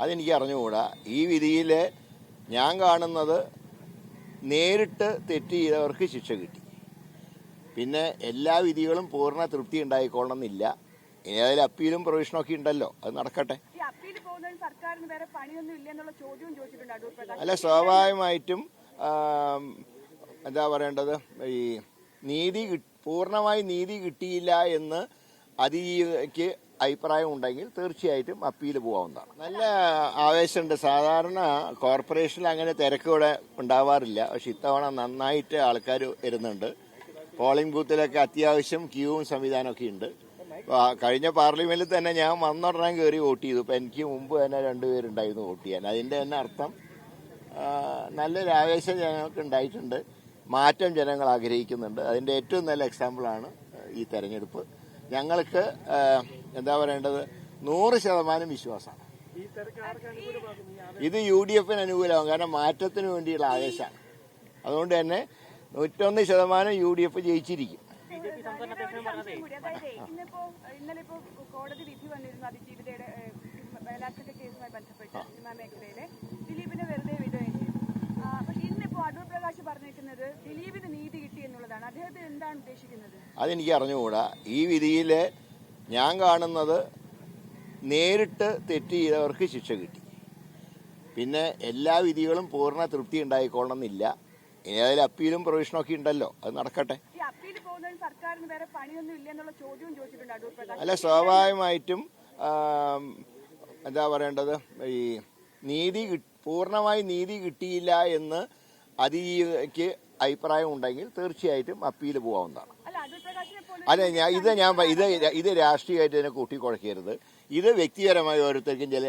അതെനിക്ക് അറിഞ്ഞുകൂടാ. ഈ വിധിയിൽ ഞാൻ കാണുന്നത് നേരിട്ട് തെറ്റ് ചെയ്തവർക്ക് ശിക്ഷ കിട്ടി. പിന്നെ എല്ലാ വിധികളും പൂർണ്ണ തൃപ്തി ഉണ്ടായിക്കൊള്ളണമെന്നില്ല. ഇനി അതിൽ അപ്പീലും പ്രൊവിഷനൊക്കെ ഉണ്ടല്ലോ, അത് നടക്കട്ടെ. അല്ല, സ്വാഭാവികമായിട്ടും എന്താ പറയേണ്ടത്, ഈ നീതി പൂർണ്ണമായി നീതി കിട്ടിയില്ല എന്ന് അതിജീവിക്ക് അഭിപ്രായം ഉണ്ടെങ്കിൽ തീർച്ചയായിട്ടും അപ്പീൽ പോകാവുന്നതാണ്. നല്ല ആവേശമുണ്ട്. സാധാരണ കോർപ്പറേഷനിൽ അങ്ങനെ തിരക്ക് ഇവിടെ ഉണ്ടാവാറില്ല, പക്ഷെ ഇത്തവണ നന്നായിട്ട് ആൾക്കാർ വരുന്നുണ്ട്. പോളിംഗ് ബൂത്തിലൊക്കെ അത്യാവശ്യം ക്യൂവും സംവിധാനമൊക്കെ ഉണ്ട്. കഴിഞ്ഞ പാർലമെന്റിൽ തന്നെ ഞാൻ വന്നുടനെ കയറി വോട്ട് ചെയ്തു. ഇപ്പം എനിക്ക് മുമ്പ് തന്നെ രണ്ടുപേരുണ്ടായിരുന്നു വോട്ട് ചെയ്യാൻ. അതിൻ്റെ തന്നെ അർത്ഥം നല്ലൊരു ആവേശം ജനങ്ങൾക്ക് ഉണ്ടായിട്ടുണ്ട്. മാറ്റം ജനങ്ങൾ ആഗ്രഹിക്കുന്നുണ്ട്. അതിൻ്റെ ഏറ്റവും നല്ല എക്സാമ്പിളാണ് ഈ തെരഞ്ഞെടുപ്പ്. ഞങ്ങൾക്ക് എന്താ പറയേണ്ടത്, 100% വിശ്വാസമാണ്. ഇത് UDF അനുകൂലമാകും. കാരണം മാറ്റത്തിന് വേണ്ടിയുള്ള ആവേശമാണ്. അതുകൊണ്ട് തന്നെ 101% UDF ജയിച്ചിരിക്കും. ഇന്നലെ കോടതി വിധി വന്നിരുന്നു അതിജീവിതയുടെ ബലാത്സംഗ കേസുമായി ബന്ധപ്പെട്ട് സിനിമാ മേഖലയിലെ ദിലീപിനെ വെറുതെ വിടുകയും ചെയ്തു. പക്ഷെ ഇന്നിപ്പോ അടൂർ പ്രകാശ് പറഞ്ഞിരിക്കുന്നത് ദിലീപിന് നീതി കിട്ടി എന്നുള്ളതാണ്. അദ്ദേഹത്തെ എന്താണ് ഉദ്ദേശിക്കുന്നത്? അതെനിക്ക് അറിഞ്ഞുകൂടാ. ഈ വിധിയിൽ ഞാൻ കാണുന്നത് നേരിട്ട് തെറ്റ് ചെയ്തവർക്ക് ശിക്ഷ കിട്ടി. പിന്നെ എല്ലാ വിധികളും പൂർണ്ണ തൃപ്തി ഉണ്ടായിക്കൊള്ളണമെന്നില്ല. ഇനി അതിൽ അപ്പീലും പ്രൊവിഷനൊക്കെ ഉണ്ടല്ലോ, അത് നടക്കട്ടെ. അല്ല, സ്വാഭാവികമായിട്ടും എന്താ പറയേണ്ടത്, ഈ നീതി പൂർണ്ണമായി നീതി കിട്ടിയില്ല എന്ന് അതിജീവിക്ക് അഭിപ്രായം ഉണ്ടെങ്കിൽ തീർച്ചയായിട്ടും അപ്പീൽ പോകാവുന്നതാണ്. അതെ, ഇത് രാഷ്ട്രീയമായിട്ട് ഇതിനെ കൂട്ടിക്കുഴക്കരുത്. ഇത് വ്യക്തിപരമായി ഓരോരുത്തർക്കും ചില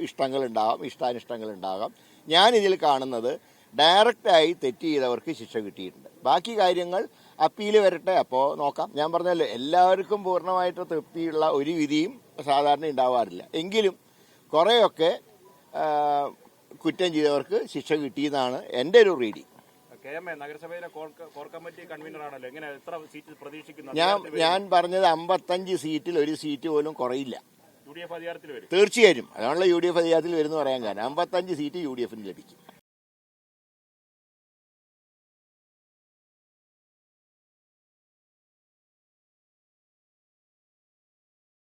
ഇഷ്ടങ്ങളുണ്ടാകാം, ഇഷ്ടാനിഷ്ടങ്ങളുണ്ടാകാം. ഞാനിതിൽ കാണുന്നത് ഡയറക്റ്റായി തെറ്റ് ചെയ്തവർക്ക് ശിക്ഷ കിട്ടിയിട്ടുണ്ട്. ബാക്കി കാര്യങ്ങൾ അപ്പീൽ വരട്ടെ, അപ്പോൾ നോക്കാം. ഞാൻ പറഞ്ഞല്ലോ, എല്ലാവർക്കും പൂർണ്ണമായിട്ട് തൃപ്തിയുള്ള ഒരു വിധിയും സാധാരണ ഉണ്ടാവാറില്ല. എങ്കിലും കുറേയൊക്കെ കുറ്റം ചെയ്തവർക്ക് ശിക്ഷ കിട്ടിയെന്നാണ് എൻ്റെ ഒരു റീഡിങ്. ഞാൻ പറഞ്ഞത് 55 സീറ്റിൽ ഒരു സീറ്റ് പോലും കുറയില്ല. തീർച്ചയായും അതാണല്ലോ UDF അധികാരത്തിൽ വരുന്നു പറയാൻ കാരണം. 55 സീറ്റ് UDF ലഭിക്കും.